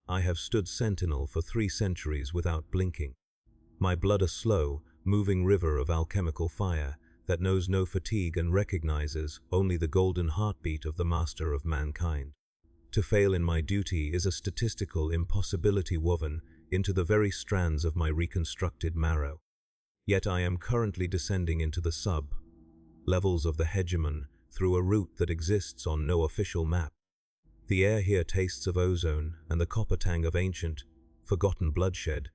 I have stood sentinel for 3 centuries without blinking. My blood a slow, moving river of alchemical fire that knows no fatigue and recognizes only the golden heartbeat of the master of mankind. To fail in my duty is a statistical impossibility woven into the very strands of my reconstructed marrow. Yet I am currently descending into the sub-levels of the hegemon through a route that exists on no official map. The air here tastes of ozone and the copper tang of ancient, forgotten bloodshed,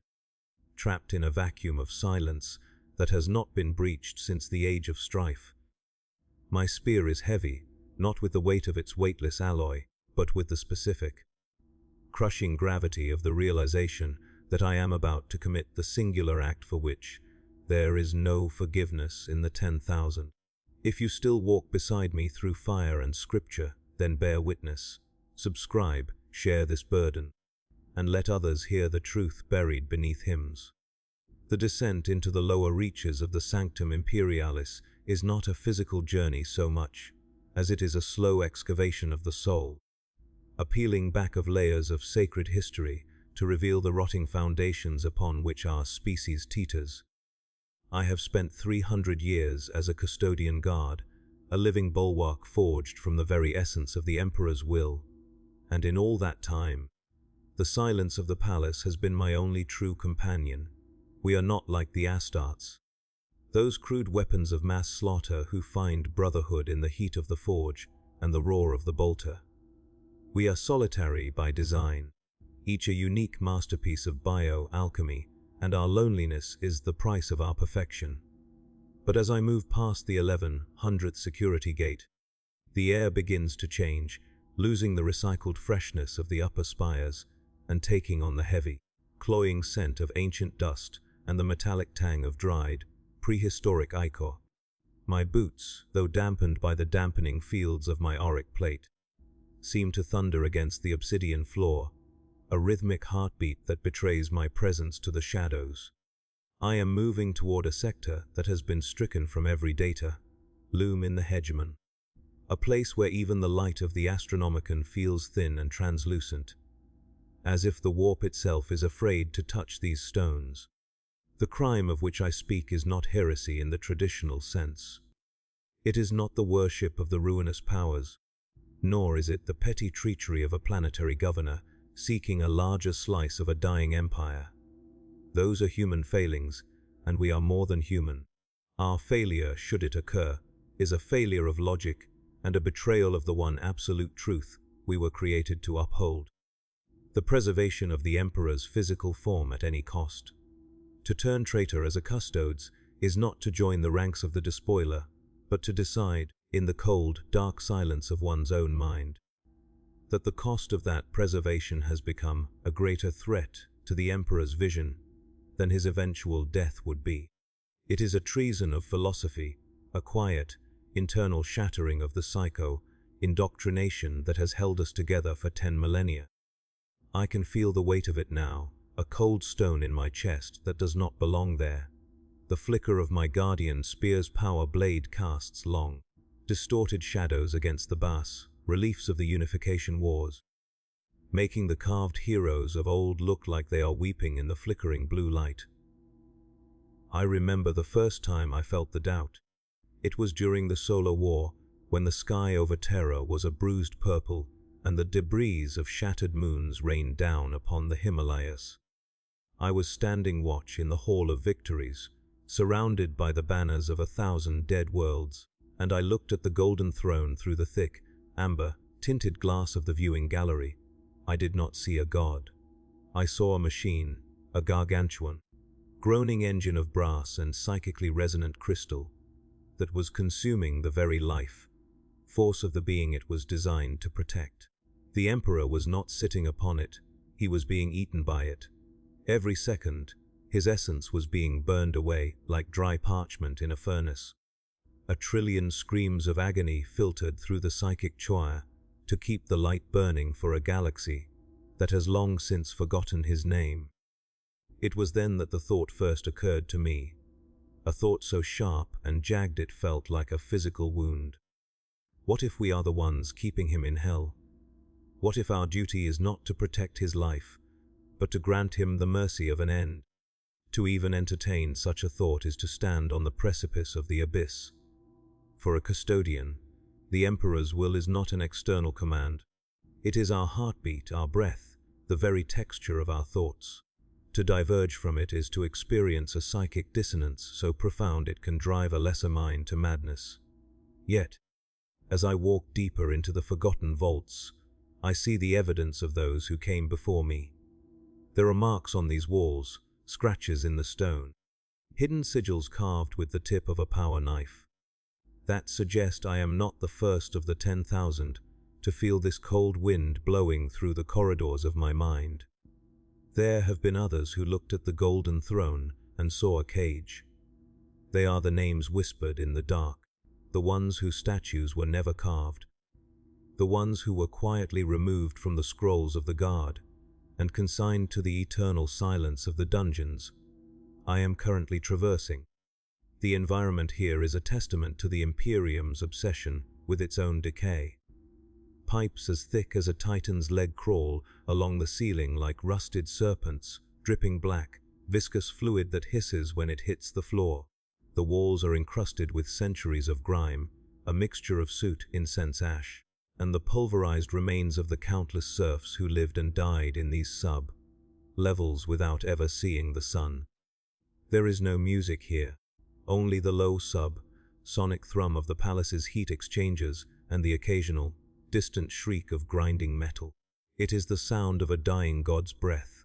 trapped in a vacuum of silence that has not been breached since the age of strife. My spear is heavy, not with the weight of its weightless alloy, but with the specific, crushing gravity of the realization that I am about to commit the singular act for which there is no forgiveness in the 10,000. If you still walk beside me through fire and scripture, then bear witness, subscribe, share this burden, and let others hear the truth buried beneath hymns. The descent into the lower reaches of the Sanctum Imperialis is not a physical journey so much as it is a slow excavation of the soul, a peeling back of layers of sacred history to reveal the rotting foundations upon which our species teeters. I have spent 300 years as a custodian guard, a living bulwark forged from the very essence of the Emperor's will, and in all that time, the silence of the palace has been my only true companion. We are not like the Astartes, those crude weapons of mass slaughter who find brotherhood in the heat of the forge and the roar of the bolter. We are solitary by design, each a unique masterpiece of bio-alchemy, and our loneliness is the price of our perfection. But as I move past the 1100th security gate, the air begins to change, losing the recycled freshness of the upper spires and taking on the heavy, cloying scent of ancient dust and the metallic tang of dried, prehistoric ichor. My boots, though dampened by the dampening fields of my auric plate, seem to thunder against the obsidian floor, a rhythmic heartbeat that betrays my presence to the shadows. I am moving toward a sector that has been stricken from every data, loom in the hegemon, a place where even the light of the Astronomicon feels thin and translucent, as if the warp itself is afraid to touch these stones. The crime of which I speak is not heresy in the traditional sense. It is not the worship of the ruinous powers, nor is it the petty treachery of a planetary governor seeking a larger slice of a dying empire. Those are human failings, and we are more than human. Our failure, should it occur, is a failure of logic and a betrayal of the one absolute truth we were created to uphold: the preservation of the Emperor's physical form at any cost. To turn traitor as a custodes is not to join the ranks of the despoiler, but to decide, in the cold, dark silence of one's own mind, that the cost of that preservation has become a greater threat to the Emperor's vision than his eventual death would be. It is a treason of philosophy, a quiet, internal shattering of the psycho-indoctrination that has held us together for 10 millennia. I can feel the weight of it now, a cold stone in my chest that does not belong there. The flicker of my guardian spear's power blade casts long, distorted shadows against the bas reliefs of the Unification Wars, making the carved heroes of old look like they are weeping in the flickering blue light. I remember the first time I felt the doubt. It was during the Solar War, when the sky over Terra was a bruised purple and the debris of shattered moons rained down upon the Himalayas. I was standing watch in the Hall of Victories, surrounded by the banners of 1,000 dead worlds, and I looked at the golden throne through the thick, amber-tinted glass of the viewing gallery. I did not see a god. I saw a machine, a gargantuan, groaning engine of brass and psychically resonant crystal that was consuming the very life force of the being it was designed to protect. The Emperor was not sitting upon it, he was being eaten by it. Every second, his essence was being burned away like dry parchment in a furnace. A trillion screams of agony filtered through the psychic choir to keep the light burning for a galaxy that has long since forgotten his name. It was then that the thought first occurred to me, a thought so sharp and jagged it felt like a physical wound. What if we are the ones keeping him in hell? What if our duty is not to protect his life, but to grant him the mercy of an end? To even entertain such a thought is to stand on the precipice of the abyss. For a custodian, the Emperor's will is not an external command. It is our heartbeat, our breath, the very texture of our thoughts. To diverge from it is to experience a psychic dissonance so profound it can drive a lesser mind to madness. Yet, as I walk deeper into the forgotten vaults, I see the evidence of those who came before me. There are marks on these walls, scratches in the stone, hidden sigils carved with the tip of a power knife, that suggest I am not the first of the 10,000 to feel this cold wind blowing through the corridors of my mind. There have been others who looked at the golden throne and saw a cage. They are the names whispered in the dark, the ones whose statues were never carved, the ones who were quietly removed from the scrolls of the guard and consigned to the eternal silence of the dungeons I am currently traversing. The environment here is a testament to the Imperium's obsession with its own decay. Pipes as thick as a titan's leg crawl along the ceiling like rusted serpents, dripping black, viscous fluid that hisses when it hits the floor. The walls are encrusted with centuries of grime, a mixture of soot, incense ash, and the pulverized remains of the countless serfs who lived and died in these sub-levels without ever seeing the sun. There is no music here, only the low sonic thrum of the palace's heat exchangers and the occasional, distant shriek of grinding metal. It is the sound of a dying god's breath.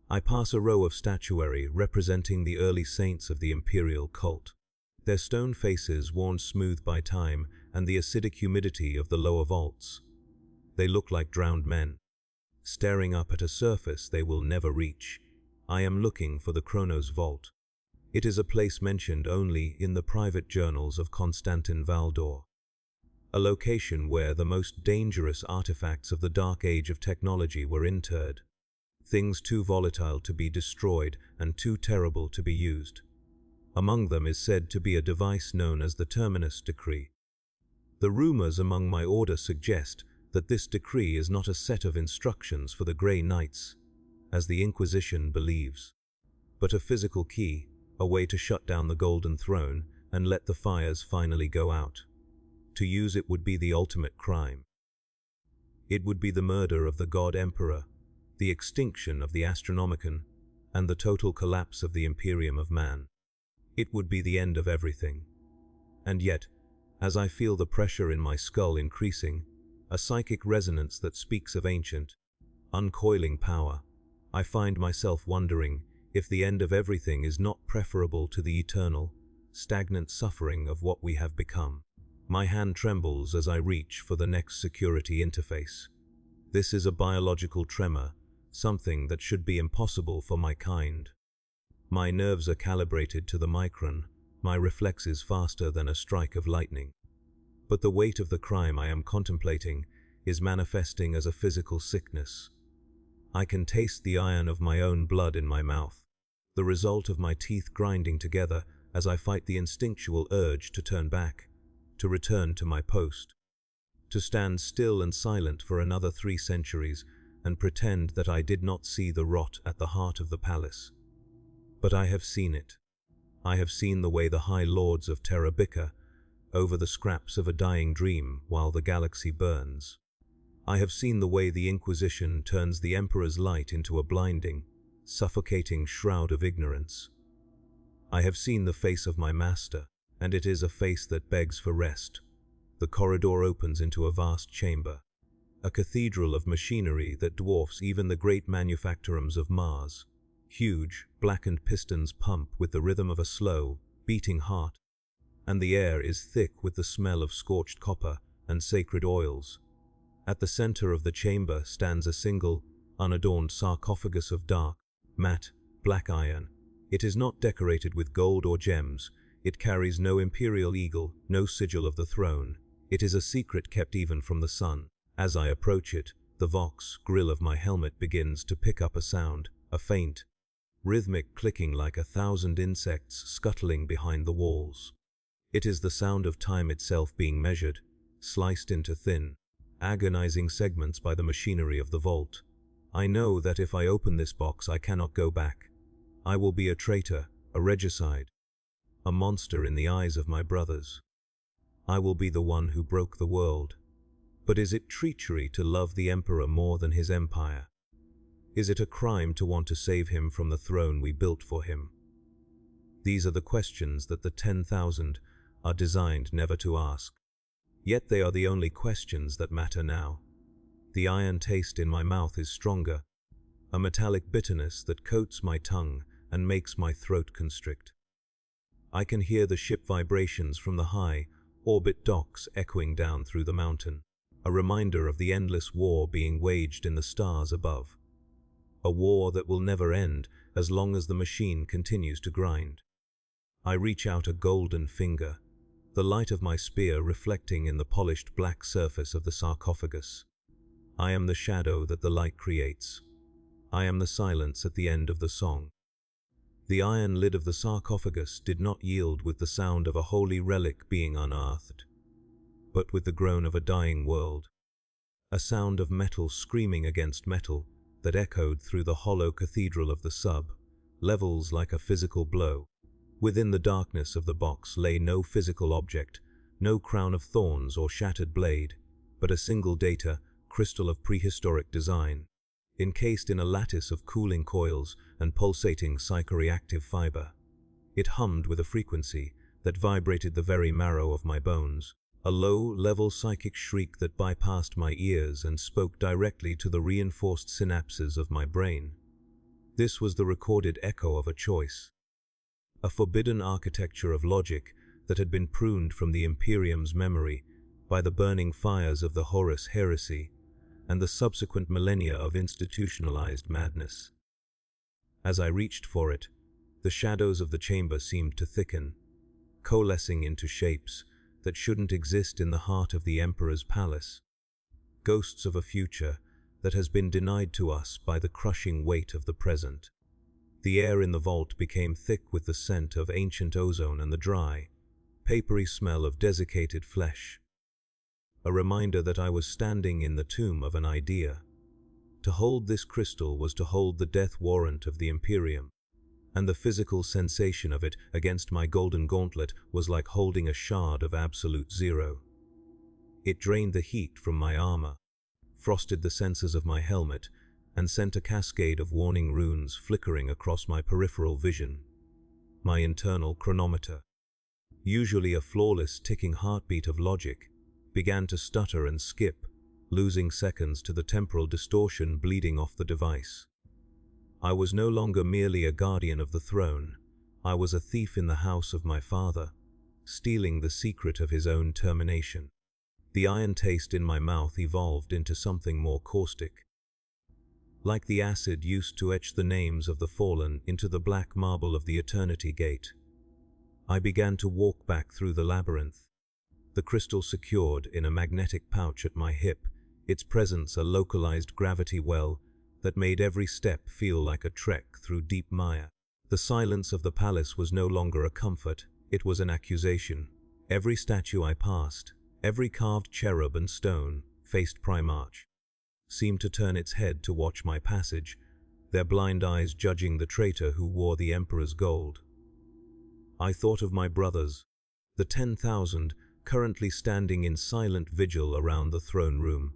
I pass a row of statuary representing the early saints of the imperial cult. Their stone faces worn smooth by time and the acidic humidity of the lower vaults. They look like drowned men, staring up at a surface they will never reach. I am looking for the Chronos Vault. It is a place mentioned only in the private journals of Constantin Valdor, a location where the most dangerous artifacts of the dark age of technology were interred, things too volatile to be destroyed and too terrible to be used. Among them is said to be a device known as the Terminus Decree. The rumors among my order suggest that this decree is not a set of instructions for the Grey Knights, as the Inquisition believes, but a physical key, a way to shut down the Golden Throne and let the fires finally go out. To use it would be the ultimate crime. It would be the murder of the God Emperor, the extinction of the Astronomicon, and the total collapse of the Imperium of man. It would be the end of everything. And yet, as I feel the pressure in my skull increasing, a psychic resonance that speaks of ancient, uncoiling power, I find myself wondering if the end of everything is not preferable to the eternal, stagnant suffering of what we have become. My hand trembles as I reach for the next security interface. This is a biological tremor, something that should be impossible for my kind. My nerves are calibrated to the micron, my reflexes faster than a strike of lightning. But the weight of the crime I am contemplating is manifesting as a physical sickness. I can taste the iron of my own blood in my mouth, the result of my teeth grinding together as I fight the instinctual urge to turn back, to return to my post, to stand still and silent for another 3 centuries and pretend that I did not see the rot at the heart of the palace. But I have seen it. I have seen the way the High Lords of Terra bicker over the scraps of a dying dream while the galaxy burns. I have seen the way the Inquisition turns the Emperor's light into a blinding, suffocating shroud of ignorance. I have seen the face of my master, and it is a face that begs for rest. The corridor opens into a vast chamber, a cathedral of machinery that dwarfs even the great manufactorums of Mars. Huge, blackened pistons pump with the rhythm of a slow, beating heart, and the air is thick with the smell of scorched copper and sacred oils. At the center of the chamber stands a single, unadorned sarcophagus of dark, matte, black iron. It is not decorated with gold or gems. It carries no imperial eagle, no sigil of the throne. It is a secret kept even from the sun. As I approach it, the vox grill of my helmet begins to pick up a sound, a faint, rhythmic clicking like 1,000 insects scuttling behind the walls. It is the sound of time itself being measured, sliced into thin, agonizing segments by the machinery of the vault. I know that if I open this box, I cannot go back. I will be a traitor, a regicide, a monster in the eyes of my brothers. I will be the one who broke the world. But is it treachery to love the Emperor more than his empire? Is it a crime to want to save him from the throne we built for him? These are the questions that the 10,000 are designed never to ask. Yet they are the only questions that matter now. The iron taste in my mouth is stronger, a metallic bitterness that coats my tongue and makes my throat constrict. I can hear the ship vibrations from the high orbit docks echoing down through the mountain, a reminder of the endless war being waged in the stars above. A war that will never end as long as the machine continues to grind. I reach out a golden finger, the light of my spear reflecting in the polished black surface of the sarcophagus. I am the shadow that the light creates. I am the silence at the end of the song. The iron lid of the sarcophagus did not yield with the sound of a holy relic being unearthed, but with the groan of a dying world. A sound of metal screaming against metal that echoed through the hollow cathedral of the sub-levels like a physical blow. Within the darkness of the box lay no physical object, no crown of thorns or shattered blade, but a single data crystal of prehistoric design, encased in a lattice of cooling coils and pulsating psychoreactive fiber. It hummed with a frequency that vibrated the very marrow of my bones, a low-level psychic shriek that bypassed my ears and spoke directly to the reinforced synapses of my brain. This was the recorded echo of a choice, a forbidden architecture of logic that had been pruned from the Imperium's memory by the burning fires of the Horus heresy and the subsequent millennia of institutionalized madness. As I reached for it, the shadows of the chamber seemed to thicken, coalescing into shapes that shouldn't exist in the heart of the Emperor's palace, ghosts of a future that has been denied to us by the crushing weight of the present. The air in the vault became thick with the scent of ancient ozone and the dry, papery smell of desiccated flesh. A reminder that I was standing in the tomb of an idea. To hold this crystal was to hold the death warrant of the Imperium, and the physical sensation of it against my golden gauntlet was like holding a shard of absolute zero. It drained the heat from my armor, frosted the sensors of my helmet, and sent a cascade of warning runes flickering across my peripheral vision. My internal chronometer, usually a flawless ticking heartbeat of logic, began to stutter and skip, losing seconds to the temporal distortion bleeding off the device. I was no longer merely a guardian of the throne. I was a thief in the house of my father, stealing the secret of his own termination. The iron taste in my mouth evolved into something more caustic. Like the acid used to etch the names of the fallen into the black marble of the Eternity Gate, I began to walk back through the labyrinth, the crystal secured in a magnetic pouch at my hip, its presence a localized gravity well that made every step feel like a trek through deep mire. The silence of the palace was no longer a comfort, it was an accusation. Every statue I passed, every carved cherub and stone, faced Primarch, seemed to turn its head to watch my passage, their blind eyes judging the traitor who wore the Emperor's gold. I thought of my brothers, the 10,000, currently standing in silent vigil around the throne room,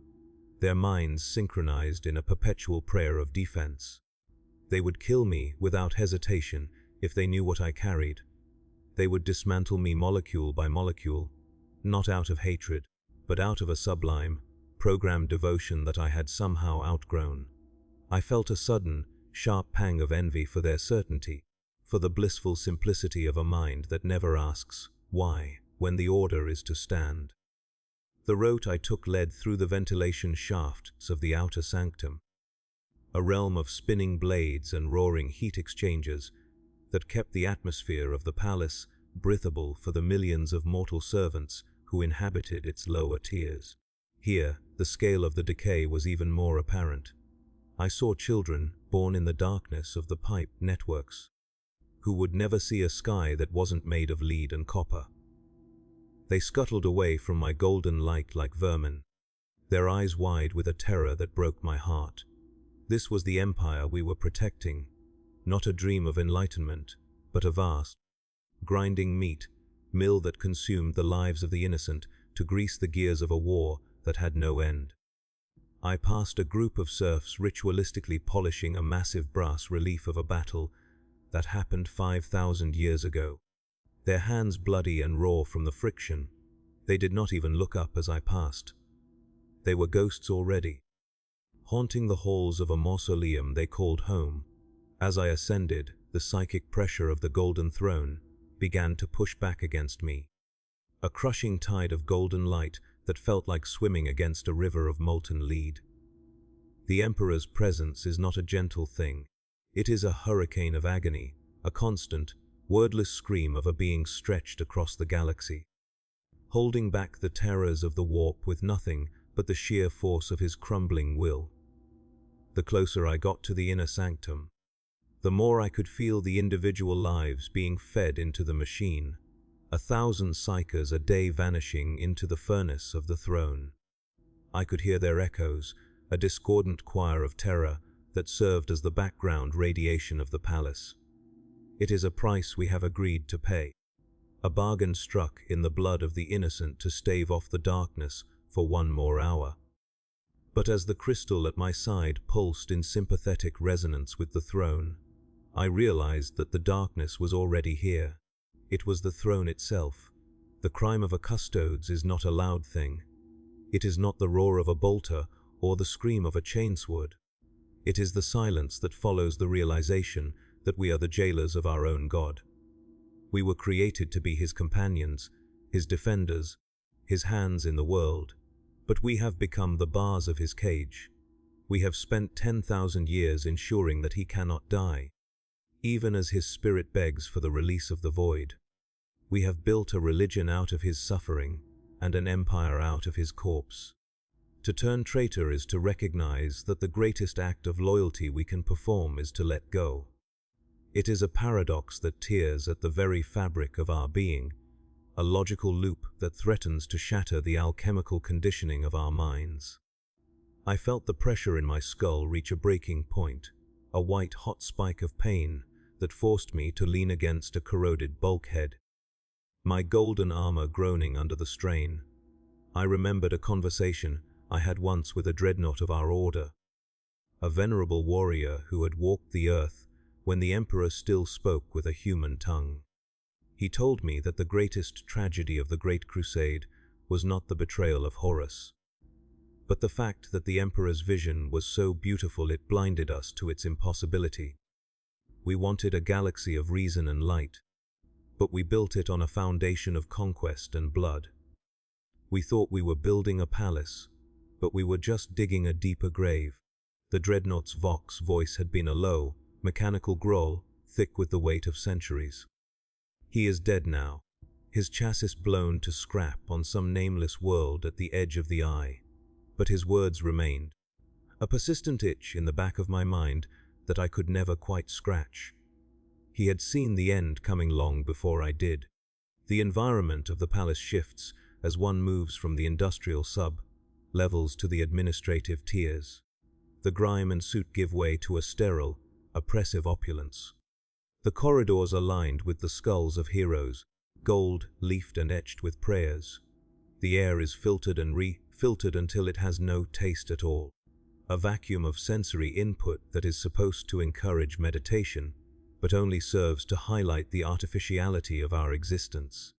their minds synchronized in a perpetual prayer of defense. They would kill me without hesitation if they knew what I carried. They would dismantle me molecule by molecule, not out of hatred, but out of a sublime, programmed devotion that I had somehow outgrown. I felt a sudden, sharp pang of envy for their certainty, for the blissful simplicity of a mind that never asks, why, when the order is to stand. The route I took led through the ventilation shafts of the outer sanctum, a realm of spinning blades and roaring heat exchangers that kept the atmosphere of the palace breathable for the millions of mortal servants who inhabited its lower tiers. Here, the scale of the decay was even more apparent. I saw children born in the darkness of the pipe networks, who would never see a sky that wasn't made of lead and copper. They scuttled away from my golden light like vermin, their eyes wide with a terror that broke my heart. This was the empire we were protecting, not a dream of enlightenment, but a vast, grinding meat mill that consumed the lives of the innocent to grease the gears of a war that had no end. I passed a group of serfs ritualistically polishing a massive brass relief of a battle that happened 5,000 years ago. Their hands bloody and raw from the friction. They did not even look up as I passed. They were ghosts already, haunting the halls of a mausoleum they called home. As I ascended, the psychic pressure of the golden throne began to push back against me. A crushing tide of golden light that felt like swimming against a river of molten lead. The Emperor's presence is not a gentle thing. It is a hurricane of agony, a constant, wordless scream of a being stretched across the galaxy, holding back the terrors of the warp with nothing but the sheer force of his crumbling will. The closer I got to the inner sanctum, the more I could feel the individual lives being fed into the machine, 1,000 psychers a day vanishing into the furnace of the throne. I could hear their echoes, a discordant choir of terror that served as the background radiation of the palace. It is a price we have agreed to pay, a bargain struck in the blood of the innocent to stave off the darkness for one more hour. But as the crystal at my side pulsed in sympathetic resonance with the throne, I realized that the darkness was already here. It was the throne itself. The crime of a custodes is not a loud thing. It is not the roar of a bolter or the scream of a chainsword. It is the silence that follows the realization that we are the jailers of our own God. We were created to be his companions, his defenders, his hands in the world, but we have become the bars of his cage. We have spent 10,000 years ensuring that he cannot die, even as his spirit begs for the release of the void. We have built a religion out of his suffering and an empire out of his corpse. To turn traitor is to recognize that the greatest act of loyalty we can perform is to let go. It is a paradox that tears at the very fabric of our being, a logical loop that threatens to shatter the alchemical conditioning of our minds. I felt the pressure in my skull reach a breaking point, a white hot spike of pain that forced me to lean against a corroded bulkhead, my golden armor groaning under the strain. I remembered a conversation I had once with a dreadnought of our order, a venerable warrior who had walked the earth when the Emperor still spoke with a human tongue. He told me that the greatest tragedy of the Great Crusade was not the betrayal of Horus, but the fact that the Emperor's vision was so beautiful it blinded us to its impossibility. We wanted a galaxy of reason and light, but we built it on a foundation of conquest and blood. We thought we were building a palace, but we were just digging a deeper grave. The dreadnought's Vox voice had been a low, mechanical growl, thick with the weight of centuries. He is dead now, his chassis blown to scrap on some nameless world at the edge of the eye. But his words remained, a persistent itch in the back of my mind that I could never quite scratch. He had seen the end coming long before I did. The environment of the palace shifts as one moves from the industrial sub-levels to the administrative tiers. The grime and soot give way to a sterile, oppressive opulence. The corridors are lined with the skulls of heroes, gold, leafed and etched with prayers. The air is filtered and re-filtered until it has no taste at all. A vacuum of sensory input that is supposed to encourage meditation, but only serves to highlight the artificiality of our existence.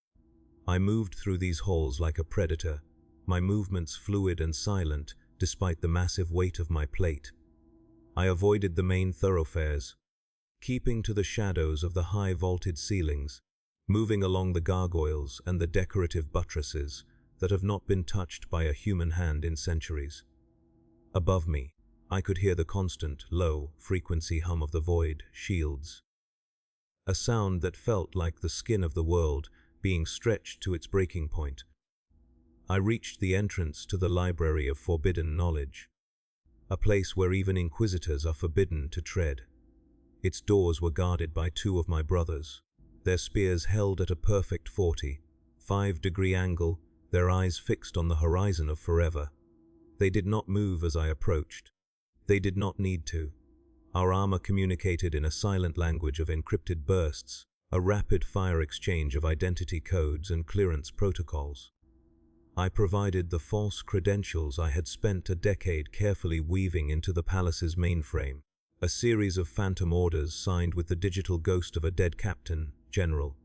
I moved through these halls like a predator, my movements fluid and silent despite the massive weight of my plate. I avoided the main thoroughfares, keeping to the shadows of the high vaulted ceilings, moving along the gargoyles and the decorative buttresses that have not been touched by a human hand in centuries. Above me, I could hear the constant, low-frequency hum of the void shields, a sound that felt like the skin of the world being stretched to its breaking point. I reached the entrance to the Library of Forbidden Knowledge, a place where even inquisitors are forbidden to tread. Its doors were guarded by two of my brothers, their spears held at a perfect 45-degree angle, their eyes fixed on the horizon of forever. They did not move as I approached. They did not need to. Our armor communicated in a silent language of encrypted bursts, a rapid-fire exchange of identity codes and clearance protocols. I provided the false credentials I had spent a decade carefully weaving into the palace's mainframe, a series of phantom orders signed with the digital ghost of a dead captain, general.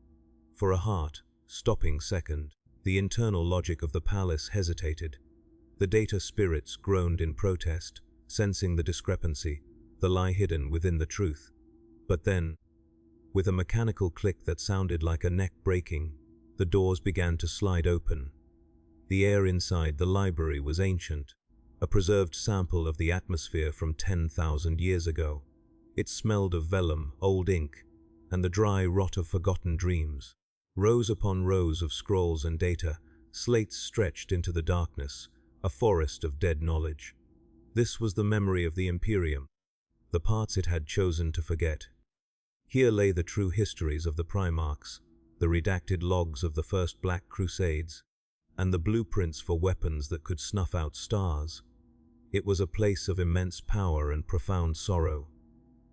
For a heart-stopping second, the internal logic of the palace hesitated. The data spirits groaned in protest, sensing the discrepancy, the lie hidden within the truth. But then, with a mechanical click that sounded like a neck breaking, the doors began to slide open. The air inside the library was ancient, a preserved sample of the atmosphere from 10,000 years ago. It smelled of vellum, old ink, and the dry rot of forgotten dreams. Rows upon rows of scrolls and data, slates stretched into the darkness, a forest of dead knowledge. This was the memory of the Imperium, the parts it had chosen to forget. Here lay the true histories of the Primarchs, the redacted logs of the First Black Crusades, and the blueprints for weapons that could snuff out stars. It was a place of immense power and profound sorrow.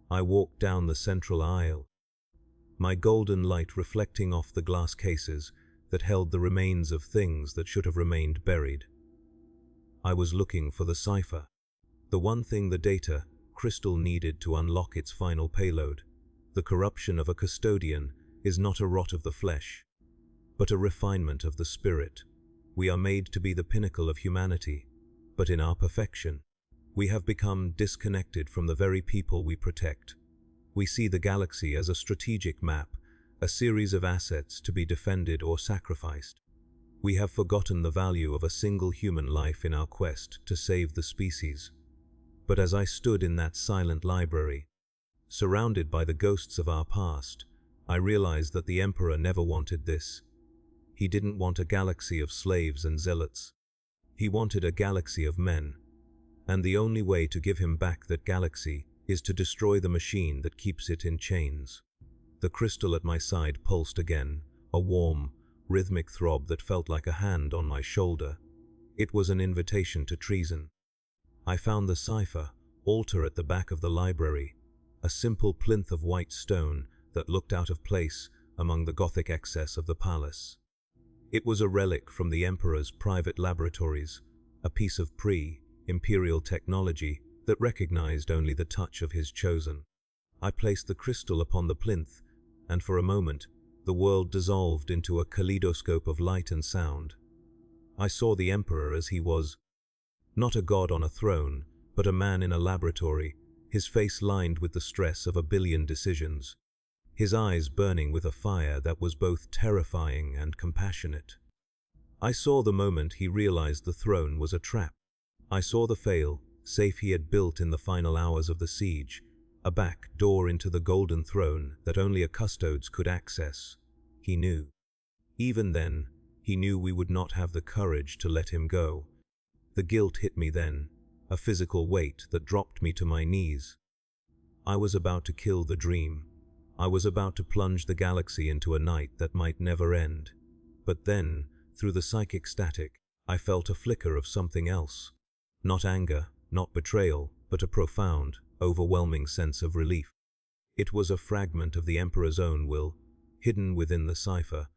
I walked down the central aisle, my golden light reflecting off the glass cases that held the remains of things that should have remained buried. I was looking for the cipher, the one thing the data crystal needed to unlock its final payload. The corruption of a custodian is not a rot of the flesh, but a refinement of the spirit. We are made to be the pinnacle of humanity, but in our perfection, we have become disconnected from the very people we protect. We see the galaxy as a strategic map, a series of assets to be defended or sacrificed. We have forgotten the value of a single human life in our quest to save the species. But as I stood in that silent library, surrounded by the ghosts of our past, I realized that the Emperor never wanted this. He didn't want a galaxy of slaves and zealots. He wanted a galaxy of men. And the only way to give him back that galaxy is to destroy the machine that keeps it in chains. The crystal at my side pulsed again, a warm, rhythmic throb that felt like a hand on my shoulder. It was an invitation to treason. I found the cipher, altar at the back of the library, a simple plinth of white stone that looked out of place among the Gothic excess of the palace. It was a relic from the Emperor's private laboratories, a piece of pre-imperial technology that recognized only the touch of his chosen. I placed the crystal upon the plinth, and for a moment, the world dissolved into a kaleidoscope of light and sound. I saw the Emperor as he was, not a god on a throne, but a man in a laboratory, his face lined with the stress of a billion decisions, his eyes burning with a fire that was both terrifying and compassionate. I saw the moment he realized the throne was a trap. I saw the safe he had built in the final hours of the siege, a back door into the golden throne that only a Custodes could access. He knew. Even then, he knew we would not have the courage to let him go. The guilt hit me then, a physical weight that dropped me to my knees. I was about to kill the dream. I was about to plunge the galaxy into a night that might never end. But then, through the psychic static, I felt a flicker of something else. Not anger, not betrayal, but a profound, overwhelming sense of relief. It was a fragment of the Emperor's own will, hidden within the cipher,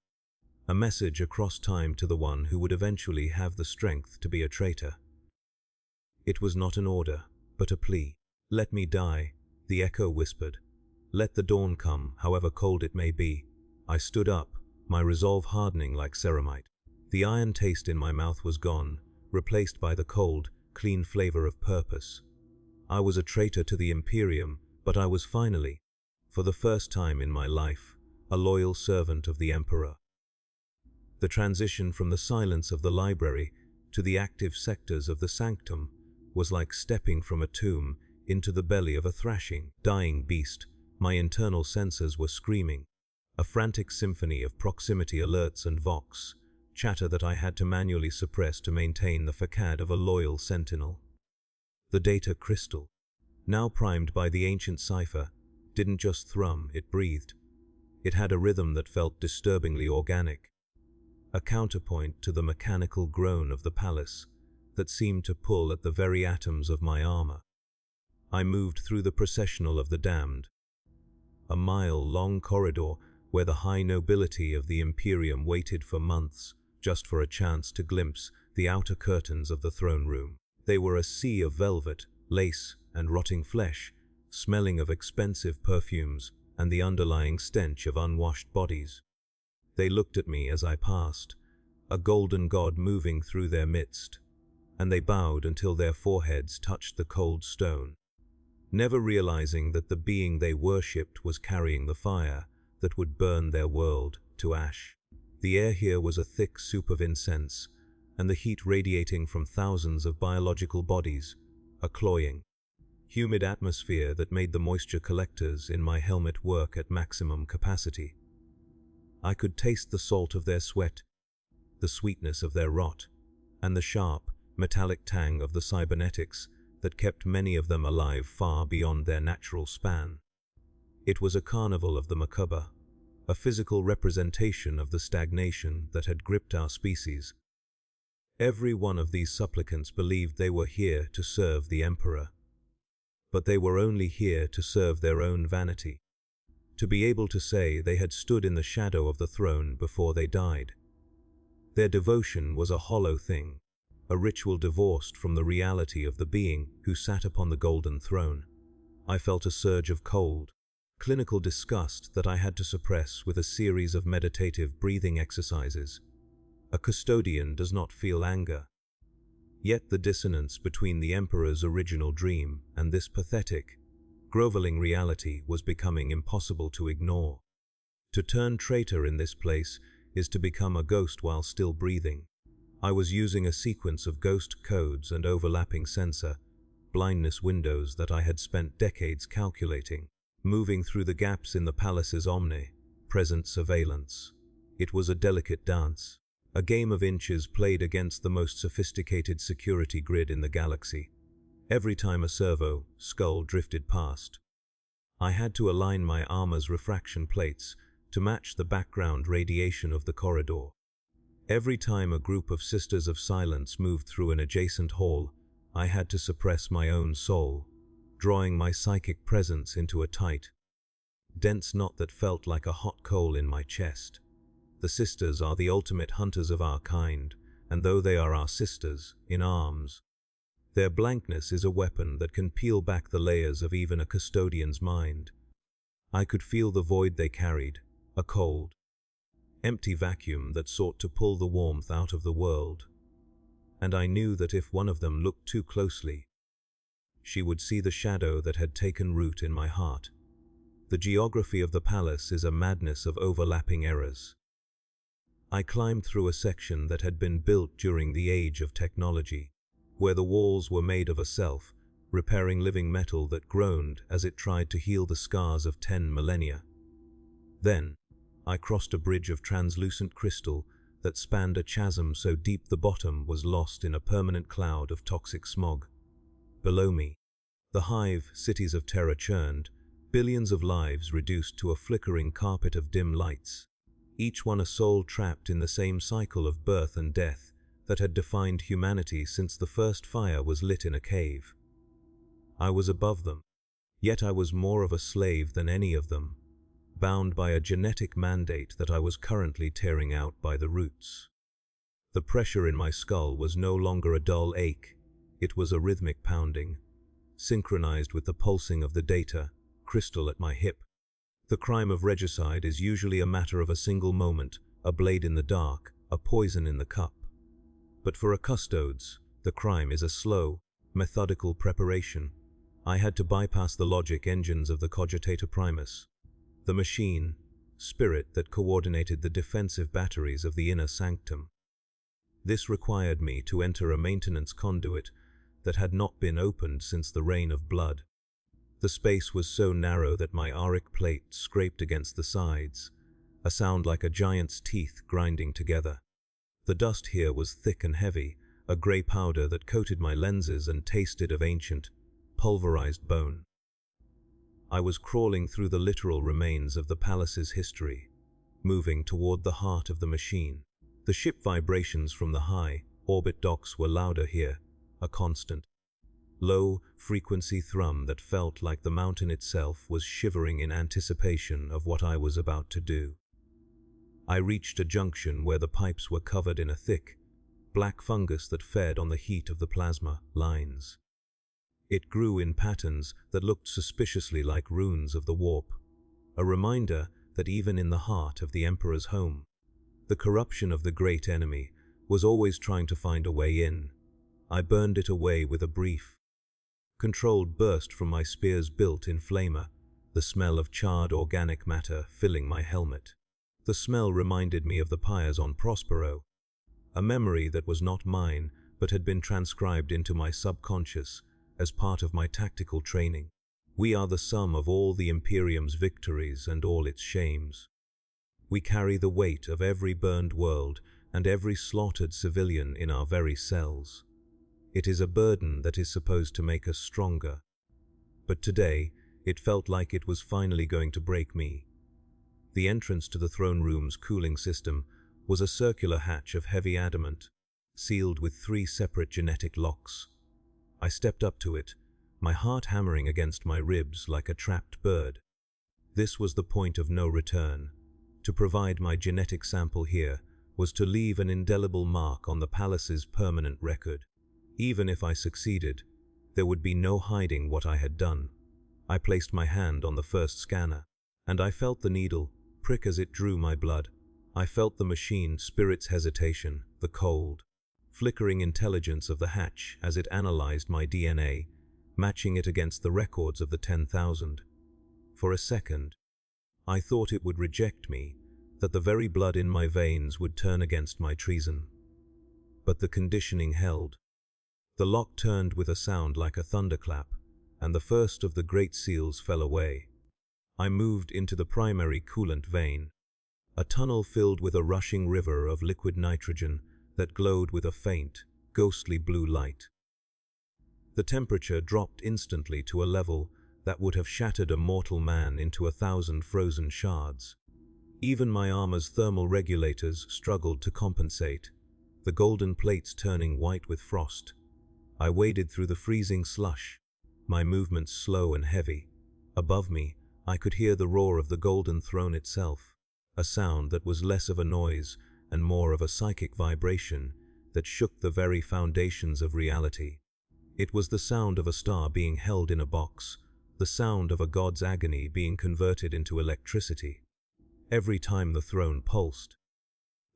a message across time to the one who would eventually have the strength to be a traitor. It was not an order, but a plea. "Let me die," the echo whispered. "Let the dawn come, however cold it may be." I stood up, my resolve hardening like ceramite. The iron taste in my mouth was gone, replaced by the cold, clean flavor of purpose. I was a traitor to the Imperium, but I was finally, for the first time in my life, a loyal servant of the Emperor. The transition from the silence of the library to the active sectors of the sanctum was like stepping from a tomb into the belly of a thrashing, dying beast. My internal sensors were screaming, a frantic symphony of proximity alerts and vox, chatter that I had to manually suppress to maintain the facade of a loyal sentinel. The data crystal, now primed by the ancient cipher, didn't just thrum, it breathed. It had a rhythm that felt disturbingly organic, a counterpoint to the mechanical groan of the palace, that seemed to pull at the very atoms of my armor. I moved through the processional of the damned, a mile-long corridor where the high nobility of the Imperium waited for months just for a chance to glimpse the outer curtains of the throne room. They were a sea of velvet, lace, and rotting flesh, smelling of expensive perfumes and the underlying stench of unwashed bodies. They looked at me as I passed, a golden god moving through their midst, and they bowed until their foreheads touched the cold stone, never realizing that the being they worshipped was carrying the fire that would burn their world to ash. The air here was a thick soup of incense, and the heat radiating from thousands of biological bodies, a cloying, humid atmosphere that made the moisture collectors in my helmet work at maximum capacity. I could taste the salt of their sweat, the sweetness of their rot, and the sharp, metallic tang of the cybernetics that kept many of them alive far beyond their natural span. It was a carnival of the macabre, a physical representation of the stagnation that had gripped our species. Every one of these supplicants believed they were here to serve the Emperor, but they were only here to serve their own vanity, to be able to say they had stood in the shadow of the throne before they died. Their devotion was a hollow thing, a ritual divorced from the reality of the being who sat upon the golden throne. I felt a surge of cold, clinical disgust that I had to suppress with a series of meditative breathing exercises. A custodian does not feel anger. Yet the dissonance between the Emperor's original dream and this pathetic, groveling reality was becoming impossible to ignore. To turn traitor in this place is to become a ghost while still breathing. I was using a sequence of ghost codes and overlapping sensor, blindness windows that I had spent decades calculating, moving through the gaps in the palace's omnipresent surveillance. It was a delicate dance, a game of inches played against the most sophisticated security grid in the galaxy. Every time a servo skull drifted past, I had to align my armor's refraction plates to match the background radiation of the corridor. Every time a group of Sisters of Silence moved through an adjacent hall, I had to suppress my own soul, drawing my psychic presence into a tight, dense knot that felt like a hot coal in my chest. The Sisters are the ultimate hunters of our kind, and though they are our sisters in arms, their blankness is a weapon that can peel back the layers of even a custodian's mind. I could feel the void they carried, a cold, empty vacuum that sought to pull the warmth out of the world. And I knew that if one of them looked too closely, she would see the shadow that had taken root in my heart. The geography of the palace is a madness of overlapping errors. I climbed through a section that had been built during the age of technology, where the walls were made of a self-repairing living metal that groaned as it tried to heal the scars of 10 millennia. Then, I crossed a bridge of translucent crystal that spanned a chasm so deep the bottom was lost in a permanent cloud of toxic smog. Below me, the hive cities of Terra churned, billions of lives reduced to a flickering carpet of dim lights, each one a soul trapped in the same cycle of birth and death that had defined humanity since the first fire was lit in a cave. I was above them, yet I was more of a slave than any of them, bound by a genetic mandate that I was currently tearing out by the roots. The pressure in my skull was no longer a dull ache, it was a rhythmic pounding, synchronized with the pulsing of the data crystal at my hip. The crime of regicide is usually a matter of a single moment, a blade in the dark, a poison in the cup. But for a Custodes, the crime is a slow, methodical preparation. I had to bypass the logic engines of the Cogitator Primus, the machine, spirit that coordinated the defensive batteries of the inner sanctum. This required me to enter a maintenance conduit that had not been opened since the Reign of Blood. The space was so narrow that my auric plate scraped against the sides, a sound like a giant's teeth grinding together. The dust here was thick and heavy, a grey powder that coated my lenses and tasted of ancient, pulverized bone. I was crawling through the literal remains of the palace's history, moving toward the heart of the machine. The ship vibrations from the high, orbit docks were louder here, a constant, low-frequency thrum that felt like the mountain itself was shivering in anticipation of what I was about to do. I reached a junction where the pipes were covered in a thick, black fungus that fed on the heat of the plasma lines. It grew in patterns that looked suspiciously like runes of the warp, a reminder that even in the heart of the Emperor's home, the corruption of the great enemy was always trying to find a way in. I burned it away with a brief, controlled burst from my spear's built-in flamer, the smell of charred organic matter filling my helmet. The smell reminded me of the pyres on Prospero, a memory that was not mine but had been transcribed into my subconscious as part of my tactical training. We are the sum of all the Imperium's victories and all its shames. We carry the weight of every burned world and every slaughtered civilian in our very cells. It is a burden that is supposed to make us stronger. But today, it felt like it was finally going to break me. The entrance to the throne room's cooling system was a circular hatch of heavy adamant, sealed with 3 separate genetic locks. I stepped up to it, my heart hammering against my ribs like a trapped bird. This was the point of no return. To provide my genetic sample here was to leave an indelible mark on the palace's permanent record. Even if I succeeded, there would be no hiding what I had done. I placed my hand on the first scanner, and I felt the needle prick as it drew my blood. I felt the machine spirit's hesitation, the cold, flickering intelligence of the hatch as it analyzed my DNA, matching it against the records of the 10,000. For a second, I thought it would reject me, that the very blood in my veins would turn against my treason. But the conditioning held. The lock turned with a sound like a thunderclap, and the first of the great seals fell away. I moved into the primary coolant vein, a tunnel filled with a rushing river of liquid nitrogen that glowed with a faint, ghostly blue light. The temperature dropped instantly to a level that would have shattered a mortal man into 1,000 frozen shards. Even my armor's thermal regulators struggled to compensate, the golden plates turning white with frost. I waded through the freezing slush, my movements slow and heavy. Above me, I could hear the roar of the golden throne itself, a sound that was less of a noise and more of a psychic vibration that shook the very foundations of reality. It was the sound of a star being held in a box, the sound of a god's agony being converted into electricity. Every time the throne pulsed,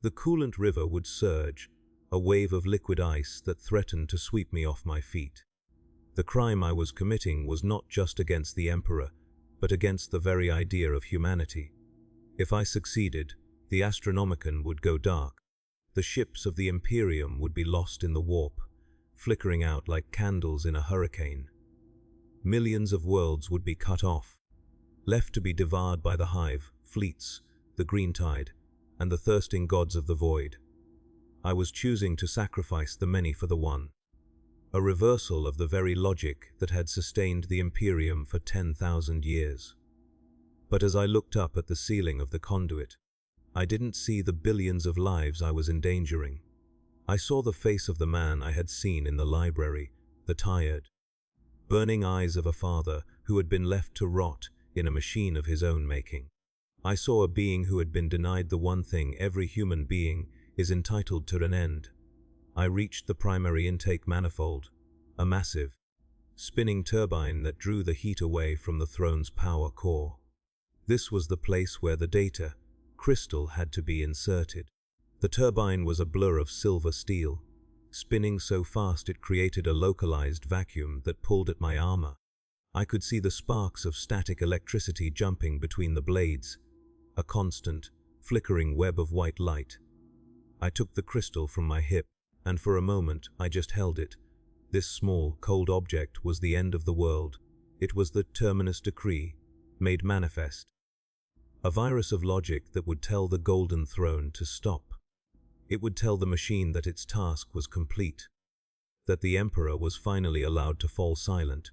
the coolant river would surge, a wave of liquid ice that threatened to sweep me off my feet. The crime I was committing was not just against the Emperor, but against the very idea of humanity. If I succeeded, the Astronomicon would go dark. The ships of the Imperium would be lost in the warp, flickering out like candles in a hurricane. Millions of worlds would be cut off, left to be devoured by the hive, fleets, the green tide, and the thirsting gods of the void. I was choosing to sacrifice the many for the one, a reversal of the very logic that had sustained the Imperium for 10,000 years. But as I looked up at the ceiling of the conduit, I didn't see the billions of lives I was endangering. I saw the face of the man I had seen in the library, the tired, burning eyes of a father who had been left to rot in a machine of his own making. I saw a being who had been denied the one thing every human being is entitled to: an end. I reached the primary intake manifold, a massive, spinning turbine that drew the heat away from the throne's power core. This was the place where the data crystal had to be inserted. The turbine was a blur of silver steel, spinning so fast it created a localized vacuum that pulled at my armor. I could see the sparks of static electricity jumping between the blades, a constant, flickering web of white light. I took the crystal from my hip, and for a moment I just held it. This small, cold object was the end of the world. It was the terminus decree, made manifest. A virus of logic that would tell the Golden Throne to stop. It would tell the machine that its task was complete, that the Emperor was finally allowed to fall silent.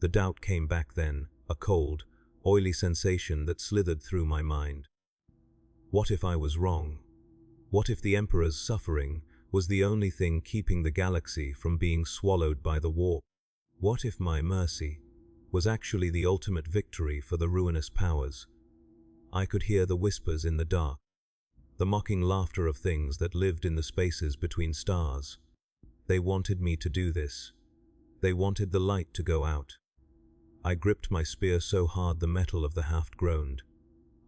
The doubt came back then, a cold, oily sensation that slithered through my mind. What if I was wrong? What if the Emperor's suffering was the only thing keeping the galaxy from being swallowed by the warp. What if my mercy was actually the ultimate victory for the ruinous powers? I could hear the whispers in the dark, the mocking laughter of things that lived in the spaces between stars. They wanted me to do this. They wanted the light to go out. I gripped my spear so hard the metal of the haft groaned.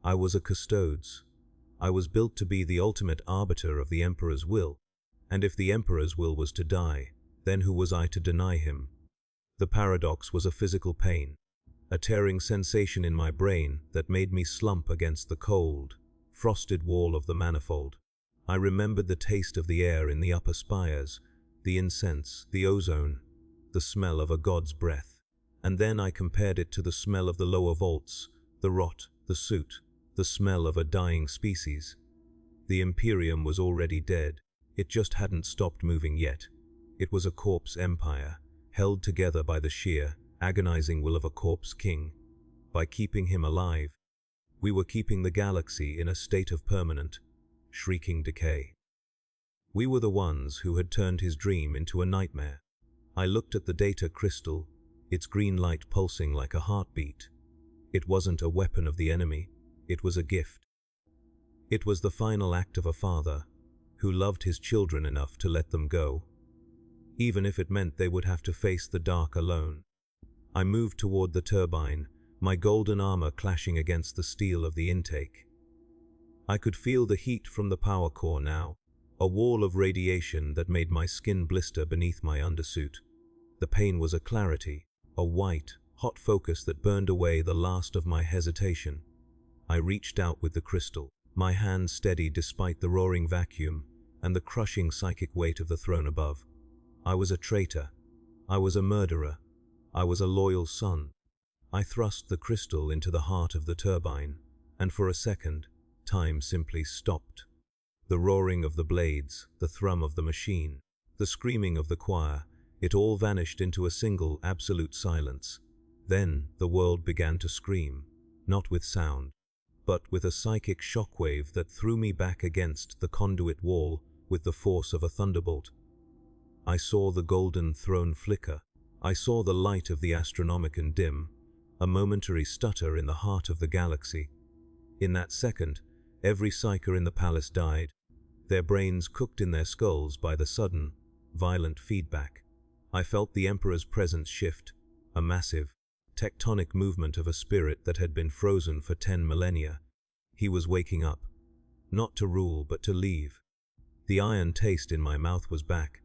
I was a Custodes. I was built to be the ultimate arbiter of the Emperor's will, and if the Emperor's will was to die, then who was I to deny him? The paradox was a physical pain, a tearing sensation in my brain that made me slump against the cold, frosted wall of the manifold. I remembered the taste of the air in the upper spires, the incense, the ozone, the smell of a god's breath. And then I compared it to the smell of the lower vaults, the rot, the soot, the smell of a dying species. The Imperium was already dead. It just hadn't stopped moving yet. It was a corpse empire, held together by the sheer, agonizing will of a corpse king. By keeping him alive, we were keeping the galaxy in a state of permanent, shrieking decay. We were the ones who had turned his dream into a nightmare. I looked at the data crystal, its green light pulsing like a heartbeat. It wasn't a weapon of the enemy, it was a gift. It was the final act of a father who loved his children enough to let them go, even if it meant they would have to face the dark alone. I moved toward the turbine, my golden armor clashing against the steel of the intake. I could feel the heat from the power core now, a wall of radiation that made my skin blister beneath my undersuit. The pain was a clarity, a white, hot focus that burned away the last of my hesitation. I reached out with the crystal, my hand steady despite the roaring vacuum and the crushing psychic weight of the throne above. I was a traitor. I was a murderer. I was a loyal son. I thrust the crystal into the heart of the turbine, and for a second, time simply stopped. The roaring of the blades, the thrum of the machine, the screaming of the choir, it all vanished into a single, absolute silence. Then the world began to scream, not with sound, but with a psychic shockwave that threw me back against the conduit wall with the force of a thunderbolt. I saw the golden throne flicker. I saw the light of the Astronomicon dim, a momentary stutter in the heart of the galaxy. In that second, every psyker in the palace died, their brains cooked in their skulls by the sudden, violent feedback. I felt the Emperor's presence shift, a massive, tectonic movement of a spirit that had been frozen for 10 millennia. He was waking up, not to rule but to leave. The iron taste in my mouth was back,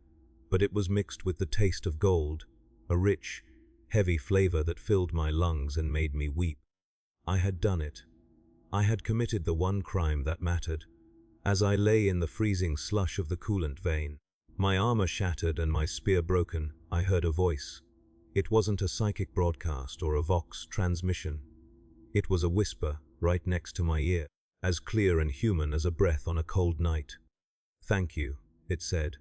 but it was mixed with the taste of gold, a rich, heavy flavor that filled my lungs and made me weep. I had done it. I had committed the one crime that mattered. As I lay in the freezing slush of the coolant vein, my armor shattered and my spear broken, I heard a voice. It wasn't a psychic broadcast or a Vox transmission. It was a whisper right next to my ear, as clear and human as a breath on a cold night. "Thank you," it said.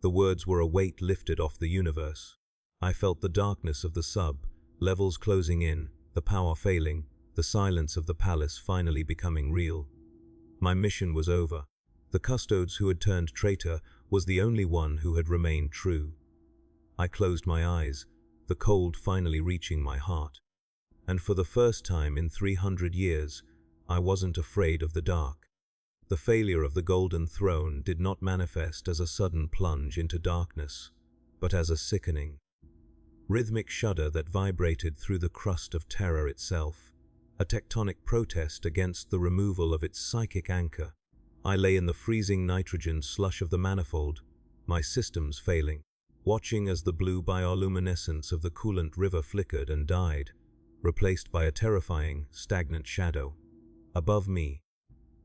The words were a weight lifted off the universe. I felt the darkness of the sub, levels closing in, the power failing, the silence of the palace finally becoming real. My mission was over. The Custodes who had turned traitor was the only one who had remained true. I closed my eyes, the cold finally reaching my heart. And for the first time in 300 years, I wasn't afraid of the dark. The failure of the Golden Throne did not manifest as a sudden plunge into darkness, but as a sickening, rhythmic shudder that vibrated through the crust of Terra itself, a tectonic protest against the removal of its psychic anchor. I lay in the freezing nitrogen slush of the manifold, my systems failing, watching as the blue bioluminescence of the coolant river flickered and died, replaced by a terrifying, stagnant shadow. Above me,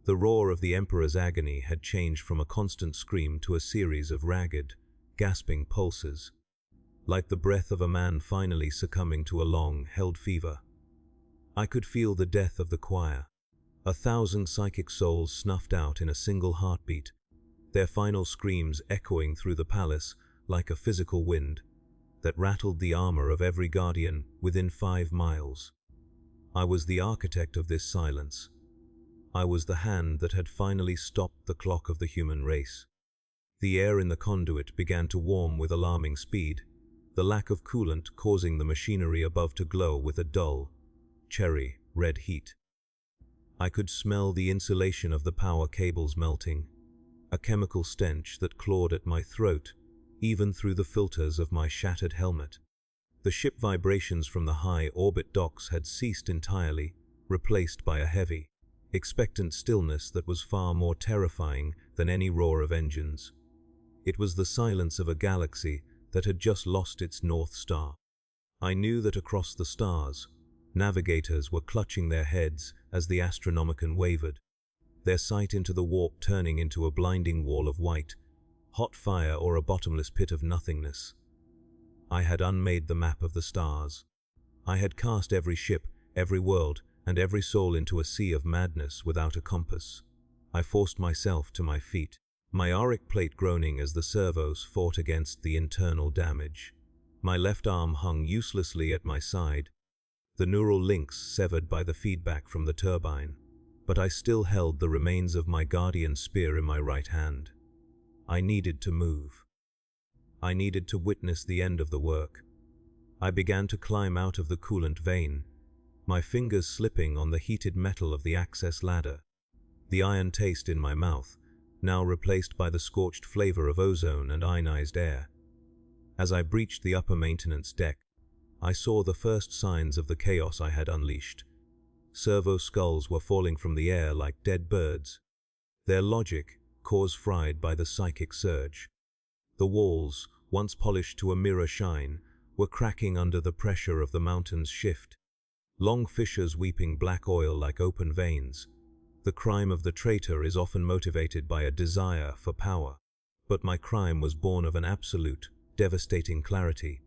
the roar of the Emperor's agony had changed from a constant scream to a series of ragged, gasping pulses, like the breath of a man finally succumbing to a long-held fever. I could feel the death of the choir, 1,000 psychic souls snuffed out in a single heartbeat, their final screams echoing through the palace like a physical wind that rattled the armor of every guardian within 5 miles. I was the architect of this silence. I was the hand that had finally stopped the clock of the human race. The air in the conduit began to warm with alarming speed, the lack of coolant causing the machinery above to glow with a dull, cherry red heat. I could smell the insulation of the power cables melting, a chemical stench that clawed at my throat, even through the filters of my shattered helmet. The ship vibrations from the high orbit docks had ceased entirely, replaced by a heavy, expectant stillness that was far more terrifying than any roar of engines. It was the silence of a galaxy that had just lost its North Star. I knew that across the stars, navigators were clutching their heads as the Astronomicon wavered, their sight into the warp turning into a blinding wall of white, hot fire or a bottomless pit of nothingness. I had unmade the map of the stars. I had cast every ship, every world, and every soul into a sea of madness without a compass. I forced myself to my feet, my auric plate groaning as the servos fought against the internal damage. My left arm hung uselessly at my side, the neural links severed by the feedback from the turbine, but I still held the remains of my guardian spear in my right hand. I needed to move. I needed to witness the end of the work. I began to climb out of the coolant vein, my fingers slipping on the heated metal of the access ladder, the iron taste in my mouth, now replaced by the scorched flavor of ozone and ionized air. As I breached the upper maintenance deck, I saw the first signs of the chaos I had unleashed. Servo skulls were falling from the air like dead birds, their logic cause fried by the psychic surge. The walls, once polished to a mirror shine, were cracking under the pressure of the mountain's shift, long fissures weeping black oil like open veins. The crime of the traitor is often motivated by a desire for power, but my crime was born of an absolute, devastating clarity.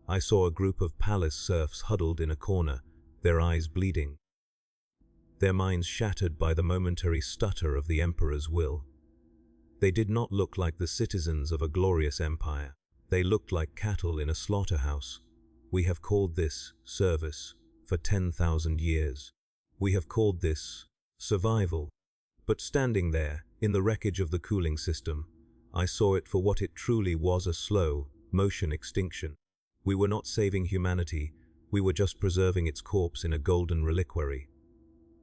I saw a group of palace serfs huddled in a corner, their eyes bleeding, their minds shattered by the momentary stutter of the Emperor's will. They did not look like the citizens of a glorious empire. They looked like cattle in a slaughterhouse. We have called this service for 10,000 years. We have called this survival. But standing there, in the wreckage of the cooling system, I saw it for what it truly was, a slow motion extinction. We were not saving humanity, we were just preserving its corpse in a golden reliquary.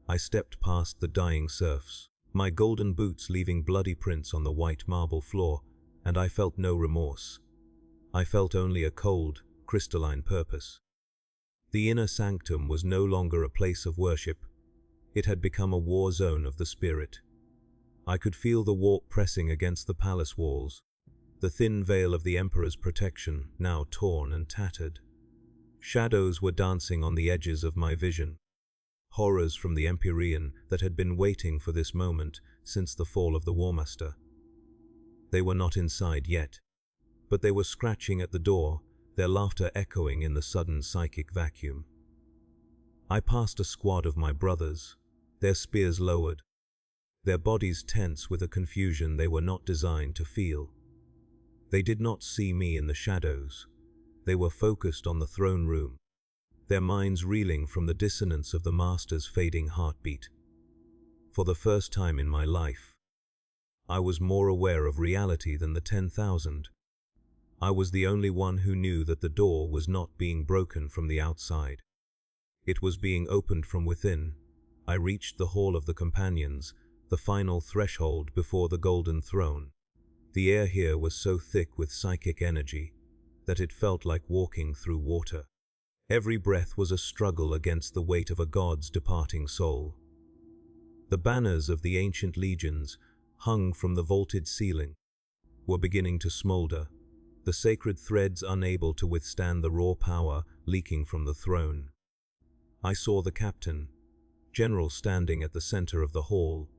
I stepped past the dying serfs, my golden boots leaving bloody prints on the white marble floor, and I felt no remorse. I felt only a cold, crystalline purpose. The inner sanctum was no longer a place of worship. It had become a war zone of the spirit. I could feel the warp pressing against the palace walls, the thin veil of the Emperor's protection now torn and tattered. Shadows were dancing on the edges of my vision, horrors from the Imperium that had been waiting for this moment since the fall of the War Master. They were not inside yet, but they were scratching at the door, their laughter echoing in the sudden psychic vacuum. I passed a squad of my brothers, their spears lowered, their bodies tense with a confusion they were not designed to feel. They did not see me in the shadows. They were focused on the throne room, their minds reeling from the dissonance of the Master's fading heartbeat. For the first time in my life, I was more aware of reality than the 10,000. I was the only one who knew that the door was not being broken from the outside. It was being opened from within. I reached the Hall of the Companions, the final threshold before the Golden Throne. The air here was so thick with psychic energy that it felt like walking through water. Every breath was a struggle against the weight of a god's departing soul. The banners of the ancient legions, hung from the vaulted ceiling, were beginning to smolder, the sacred threads unable to withstand the raw power leaking from the throne. I saw the captain, General, standing at the center of the hall,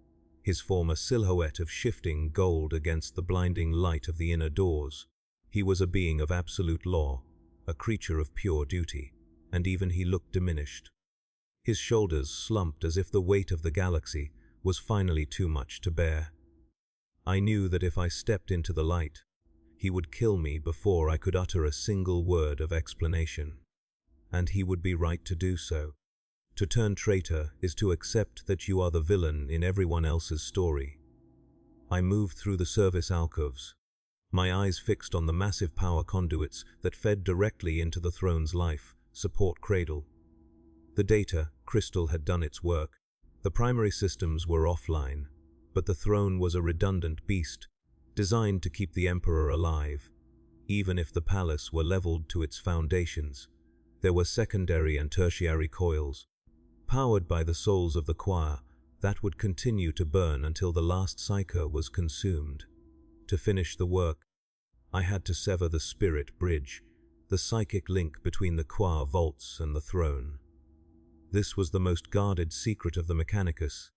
his form a silhouette of shifting gold against the blinding light of the inner doors. He was a being of absolute law, a creature of pure duty, and even he looked diminished. His shoulders slumped as if the weight of the galaxy was finally too much to bear. I knew that if I stepped into the light, he would kill me before I could utter a single word of explanation. And he would be right to do so. To turn traitor is to accept that you are the villain in everyone else's story. I moved through the service alcoves, my eyes fixed on the massive power conduits that fed directly into the throne's life support cradle. The data crystal had done its work. The primary systems were offline, but the throne was a redundant beast, designed to keep the emperor alive. Even if the palace were leveled to its foundations, there were secondary and tertiary coils, powered by the souls of the choir, that would continue to burn until the last psyker was consumed. To finish the work, I had to sever the spirit bridge, the psychic link between the choir vaults and the throne. This was the most guarded secret of the Mechanicus,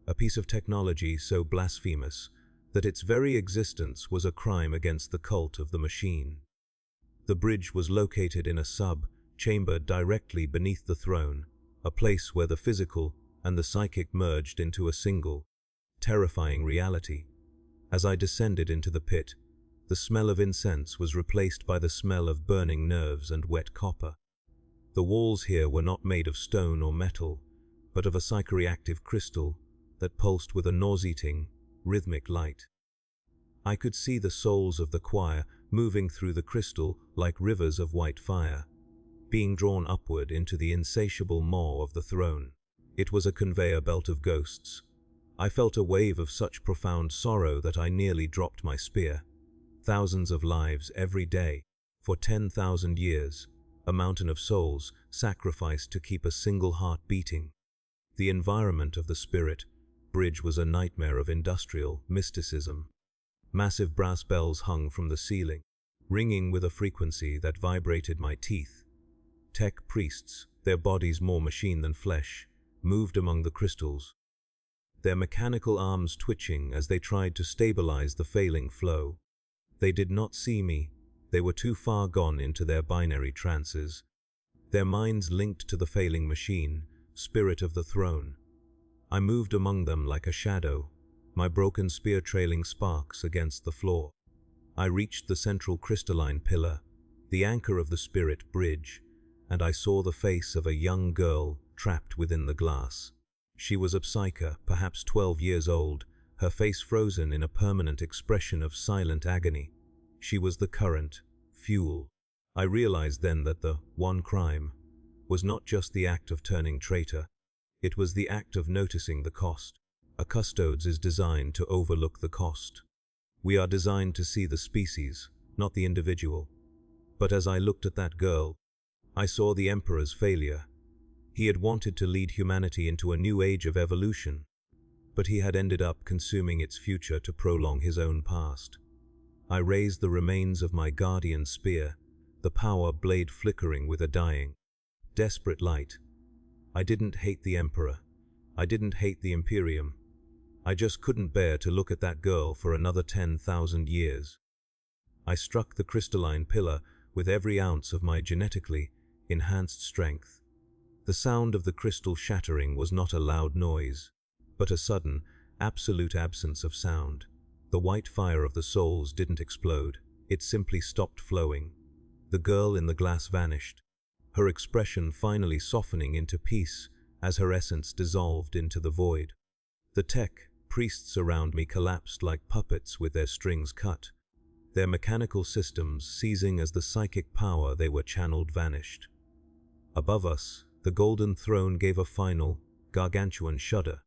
a piece of technology so blasphemous that its very existence was a crime against the cult of the machine. The bridge was located in a sub-chamber directly beneath the throne, a place where the physical and the psychic merged into a single, terrifying reality. As I descended into the pit, the smell of incense was replaced by the smell of burning nerves and wet copper. The walls here were not made of stone or metal, but of a psychoreactive crystal that pulsed with a nauseating, rhythmic light. I could see the souls of the choir moving through the crystal like rivers of white fire, being drawn upward into the insatiable maw of the throne. It was a conveyor belt of ghosts. I felt a wave of such profound sorrow that I nearly dropped my spear. Thousands of lives every day, for 10,000 years, a mountain of souls sacrificed to keep a single heart beating. The environment of the spirit bridge was a nightmare of industrial mysticism. Massive brass bells hung from the ceiling, ringing with a frequency that vibrated my teeth. Tech priests, their bodies more machine than flesh, moved among the crystals, their mechanical arms twitching as they tried to stabilize the failing flow. They did not see me. They were too far gone into their binary trances, their minds linked to the failing machine, spirit of the throne. I moved among them like a shadow, my broken spear trailing sparks against the floor. I reached the central crystalline pillar, the anchor of the spirit bridge, and I saw the face of a young girl trapped within the glass. She was a psyker, perhaps 12 years old, her face frozen in a permanent expression of silent agony. She was the current, fuel. I realized then that the one crime was not just the act of turning traitor, it was the act of noticing the cost. A custodes is designed to overlook the cost. We are designed to see the species, not the individual. But as I looked at that girl, I saw the Emperor's failure. He had wanted to lead humanity into a new age of evolution, but he had ended up consuming its future to prolong his own past. I raised the remains of my guardian spear, the power blade flickering with a dying, desperate light. I didn't hate the Emperor. I didn't hate the Imperium. I just couldn't bear to look at that girl for another 10,000 years. I struck the crystalline pillar with every ounce of my genetically enhanced strength. The sound of the crystal shattering was not a loud noise, but a sudden, absolute absence of sound. The white fire of the souls didn't explode, it simply stopped flowing. The girl in the glass vanished, her expression finally softening into peace as her essence dissolved into the void. The tech priests around me collapsed like puppets with their strings cut, their mechanical systems seizing as the psychic power they were channeled vanished. Above us, the golden throne gave a final, gargantuan shudder,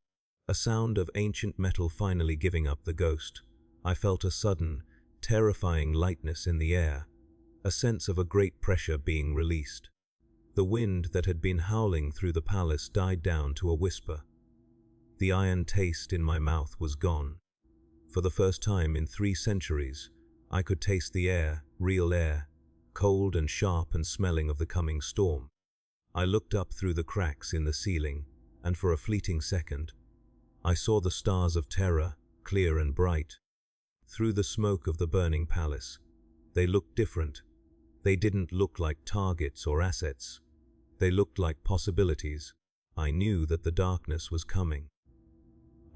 a sound of ancient metal finally giving up the ghost. I felt a sudden, terrifying lightness in the air, a sense of a great pressure being released. The wind that had been howling through the palace died down to a whisper. The iron taste in my mouth was gone. For the first time in 3 centuries, I could taste the air, real air, cold and sharp and smelling of the coming storm. I looked up through the cracks in the ceiling, and for a fleeting second, I saw the stars of Terra, clear and bright. Through the smoke of the burning palace, they looked different. They didn't look like targets or assets. They looked like possibilities. I knew that the darkness was coming.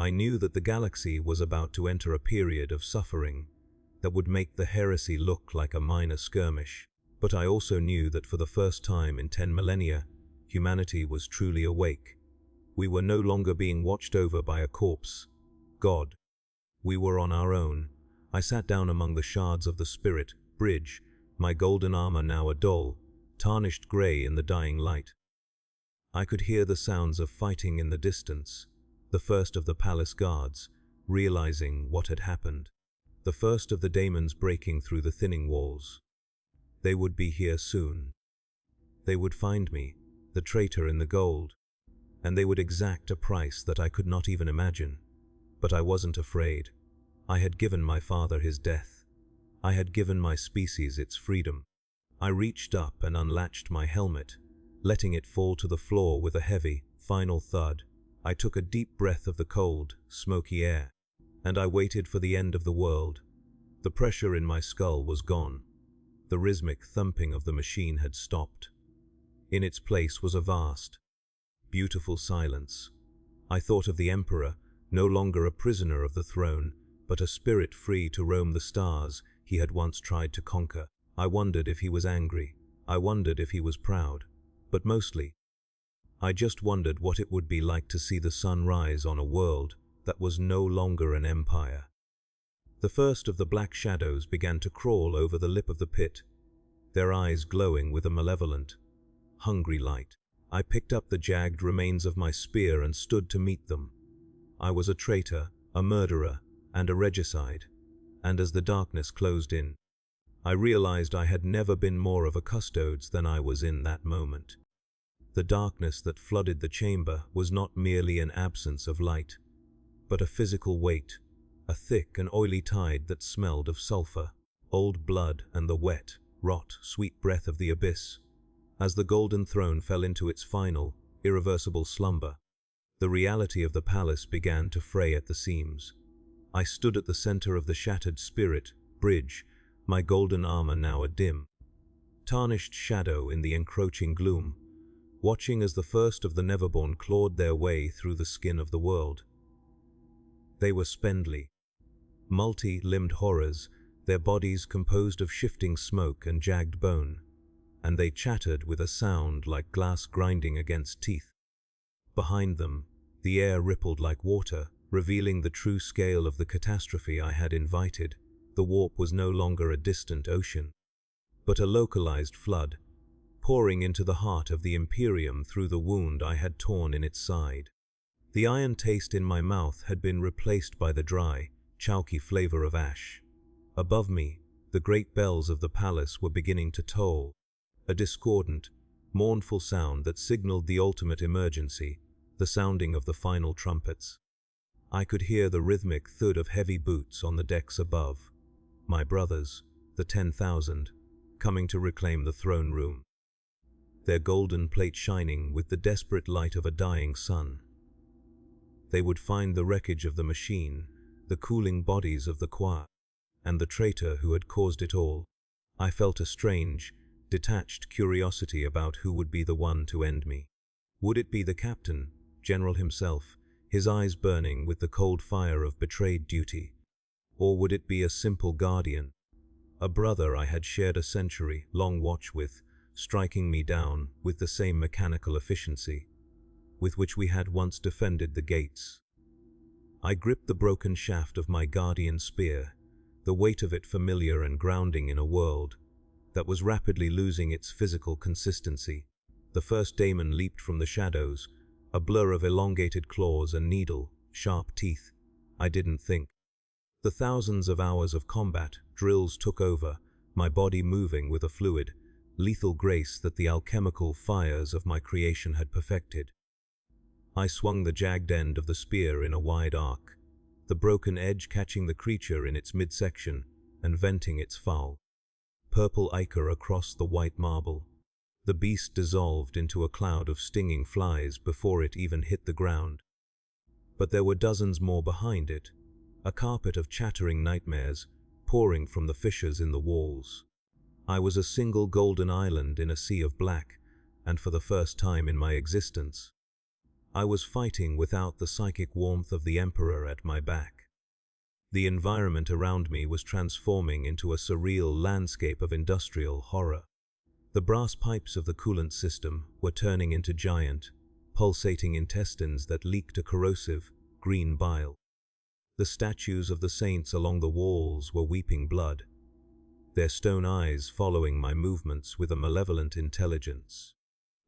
I knew that the galaxy was about to enter a period of suffering that would make the heresy look like a minor skirmish. But I also knew that for the first time in 10 millennia, humanity was truly awake. We were no longer being watched over by a corpse, God. We were on our own, I sat down among the shards of the spirit bridge, my golden armor now a dull, tarnished gray in the dying light. I could hear the sounds of fighting in the distance, the first of the palace guards, realizing what had happened, the first of the daemons breaking through the thinning walls. They would be here soon. They would find me, the traitor in the gold, and they would exact a price that I could not even imagine. But I wasn't afraid. I had given my father his death. I had given my species its freedom. I reached up and unlatched my helmet, letting it fall to the floor with a heavy, final thud. I took a deep breath of the cold, smoky air, and I waited for the end of the world. The pressure in my skull was gone. The rhythmic thumping of the machine had stopped. In its place was a vast, beautiful silence. I thought of the Emperor, no longer a prisoner of the throne, but a spirit free to roam the stars he had once tried to conquer. I wondered if he was angry. I wondered if he was proud. But mostly, I just wondered what it would be like to see the sun rise on a world that was no longer an empire. The first of the black shadows began to crawl over the lip of the pit, their eyes glowing with a malevolent, hungry light. I picked up the jagged remains of my spear and stood to meet them. I was a traitor, a murderer, and a regicide, and as the darkness closed in, I realized I had never been more of a Custodes than I was in that moment. The darkness that flooded the chamber was not merely an absence of light, but a physical weight, a thick and oily tide that smelled of sulfur, old blood, and the wet, rot, sweet breath of the abyss. As the golden throne fell into its final, irreversible slumber, the reality of the palace began to fray at the seams. I stood at the center of the shattered spirit bridge, my golden armor now a dim, tarnished shadow in the encroaching gloom, watching as the first of the Neverborn clawed their way through the skin of the world. They were spindly, multi-limbed horrors, their bodies composed of shifting smoke and jagged bone, and they chattered with a sound like glass grinding against teeth. Behind them, the air rippled like water, revealing the true scale of the catastrophe I had invited. The warp was no longer a distant ocean, but a localized flood, pouring into the heart of the Imperium through the wound I had torn in its side. The iron taste in my mouth had been replaced by the dry, chalky flavor of ash. Above me, the great bells of the palace were beginning to toll, a discordant, mournful sound that signaled the ultimate emergency, the sounding of the final trumpets. I could hear the rhythmic thud of heavy boots on the decks above. My brothers, the 10,000, coming to reclaim the throne room, their golden plate shining with the desperate light of a dying sun. They would find the wreckage of the machine, the cooling bodies of the choir, and the traitor who had caused it all. I felt a strange, detached curiosity about who would be the one to end me. Would it be the captain, General himself, his eyes burning with the cold fire of betrayed duty? Or would it be a simple guardian, a brother I had shared a century-long watch with, striking me down with the same mechanical efficiency with which we had once defended the gates? I gripped the broken shaft of my guardian spear, the weight of it familiar and grounding in a world that was rapidly losing its physical consistency. The first daemon leaped from the shadows, a blur of elongated claws and needle-sharp teeth. I didn't think. The thousands of hours of combat drills took over, my body moving with a fluid, lethal grace that the alchemical fires of my creation had perfected. I swung the jagged end of the spear in a wide arc, the broken edge catching the creature in its midsection and venting its foul, purple ichor across the white marble. The beast dissolved into a cloud of stinging flies before it even hit the ground. But there were dozens more behind it, a carpet of chattering nightmares pouring from the fissures in the walls. I was a single golden island in a sea of black, and for the first time in my existence, I was fighting without the psychic warmth of the Emperor at my back. The environment around me was transforming into a surreal landscape of industrial horror. The brass pipes of the coolant system were turning into giant, pulsating intestines that leaked a corrosive, green bile. The statues of the saints along the walls were weeping blood, their stone eyes following my movements with a malevolent intelligence.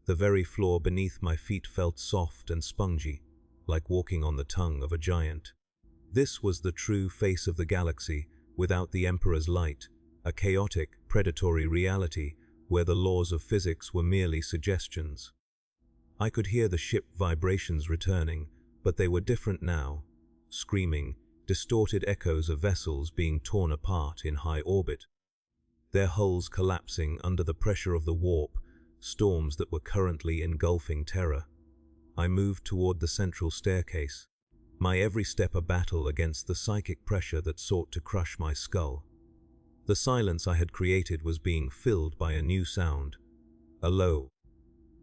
The very floor beneath my feet felt soft and spongy, like walking on the tongue of a giant. This was the true face of the galaxy, without the Emperor's light, a chaotic, predatory reality where the laws of physics were merely suggestions. I could hear the ship vibrations returning, but they were different now, screaming, distorted echoes of vessels being torn apart in high orbit, their hulls collapsing under the pressure of the warp, storms that were currently engulfing Terra. I moved toward the central staircase, my every step a battle against the psychic pressure that sought to crush my skull. The silence I had created was being filled by a new sound, a low,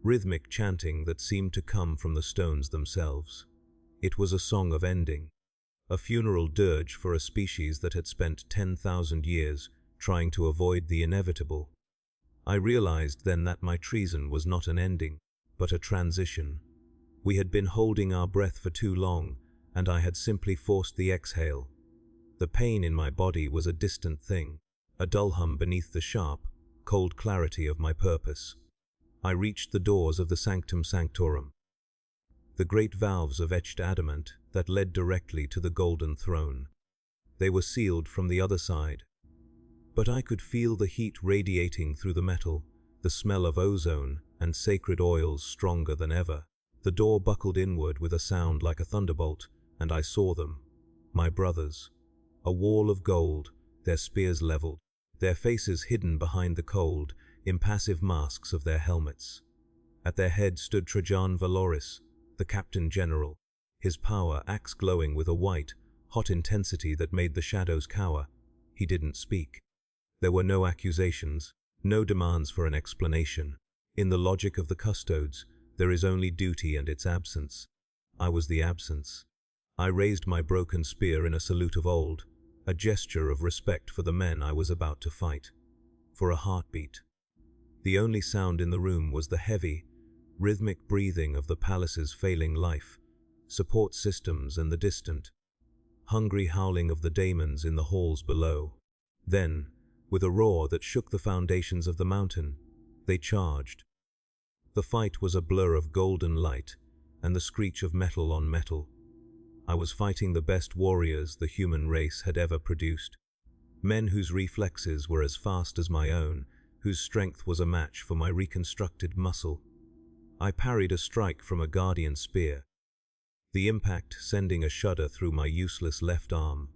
rhythmic chanting that seemed to come from the stones themselves. It was a song of ending, a funeral dirge for a species that had spent 10,000 years trying to avoid the inevitable. I realized then that my treason was not an ending, but a transition. We had been holding our breath for too long, and I had simply forced the exhale. The pain in my body was a distant thing, a dull hum beneath the sharp, cold clarity of my purpose. I reached the doors of the Sanctum Sanctorum, the great valves of etched adamant that led directly to the golden throne. They were sealed from the other side, but I could feel the heat radiating through the metal, the smell of ozone and sacred oils stronger than ever. The door buckled inward with a sound like a thunderbolt, and I saw them, my brothers. A wall of gold, their spears leveled, their faces hidden behind the cold, impassive masks of their helmets. At their head stood Trajan Valoris, the Captain General, his power axe glowing with a white, hot intensity that made the shadows cower. He didn't speak. There were no accusations, no demands for an explanation. In the logic of the Custodes, there is only duty and its absence. I was the absence. I raised my broken spear in a salute of old, a gesture of respect for the men I was about to fight. For a heartbeat. The only sound in the room was the heavy, rhythmic breathing of the palace's failing life, support systems and the distant, hungry howling of the daemons in the halls below. Then, with a roar that shook the foundations of the mountain, they charged. The fight was a blur of golden light and the screech of metal on metal. I was fighting the best warriors the human race had ever produced. Men whose reflexes were as fast as my own, whose strength was a match for my reconstructed muscle. I parried a strike from a guardian spear, the impact sending a shudder through my useless left arm,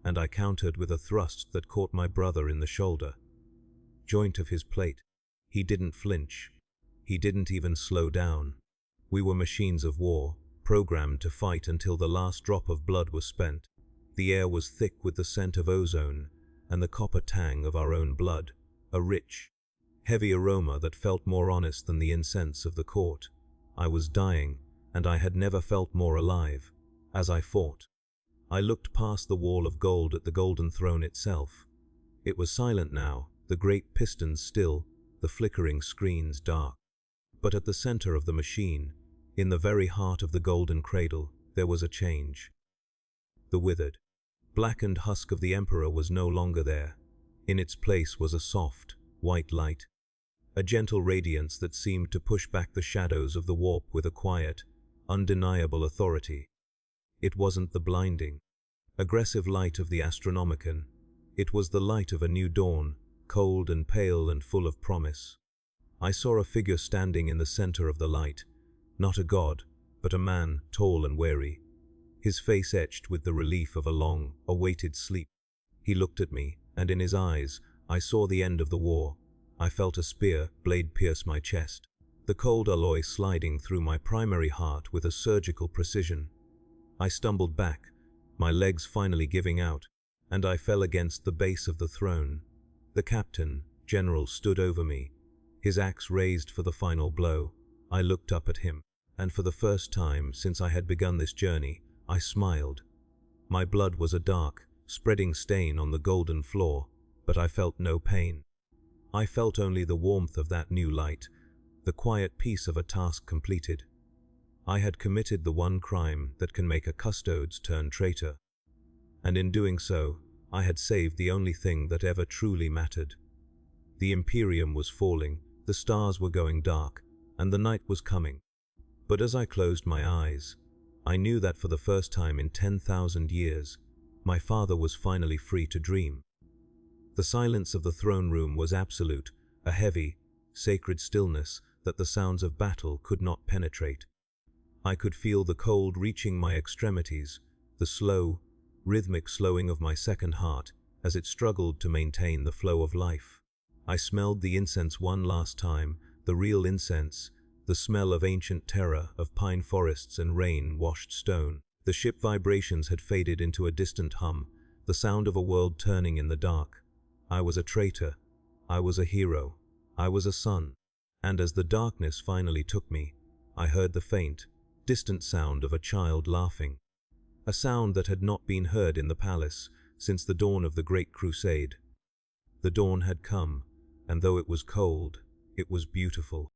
and I countered with a thrust that caught my brother in the shoulder, joint of his plate. He didn't flinch. He didn't even slow down. We were machines of war, programmed to fight until the last drop of blood was spent. The air was thick with the scent of ozone and the copper tang of our own blood, a rich, heavy aroma that felt more honest than the incense of the court. I was dying, and I had never felt more alive. As I fought, I looked past the wall of gold at the golden throne itself. It was silent now, the great pistons still, the flickering screens dark. But at the center of the machine, in the very heart of the golden cradle, there was a change. The withered, blackened husk of the Emperor was no longer there. In its place was a soft, white light, a gentle radiance that seemed to push back the shadows of the warp with a quiet, undeniable authority. It wasn't the blinding, aggressive light of the Astronomicon. It was the light of a new dawn, cold and pale and full of promise. I saw a figure standing in the center of the light, not a god, but a man, tall and weary, his face etched with the relief of a long, awaited sleep. He looked at me, and in his eyes, I saw the end of the war. I felt a spear blade pierce my chest, the cold alloy sliding through my primary heart with a surgical precision. I stumbled back, my legs finally giving out, and I fell against the base of the throne. The Captain General stood over me, his axe raised for the final blow. I looked up at him, and for the first time since I had begun this journey, I smiled. My blood was a dark, spreading stain on the golden floor, but I felt no pain. I felt only the warmth of that new light, the quiet peace of a task completed. I had committed the one crime that can make a Custodes turn traitor. and in doing so, I had saved the only thing that ever truly mattered. The Imperium was falling, the stars were going dark, and the night was coming. But as I closed my eyes, I knew that for the first time in 10,000 years, my father was finally free to dream. The silence of the throne room was absolute, a heavy, sacred stillness that the sounds of battle could not penetrate. I could feel the cold reaching my extremities, the slow, rhythmic slowing of my second heart as it struggled to maintain the flow of life. I smelled the incense one last time, the real incense, the smell of ancient Terra, of pine forests and rain-washed stone. The ship vibrations had faded into a distant hum, the sound of a world turning in the dark. I was a traitor. I was a hero. I was a son. And as the darkness finally took me, I heard the faint, distant sound of a child laughing. A sound that had not been heard in the palace since the dawn of the Great Crusade. The dawn had come, and though it was cold, it was beautiful.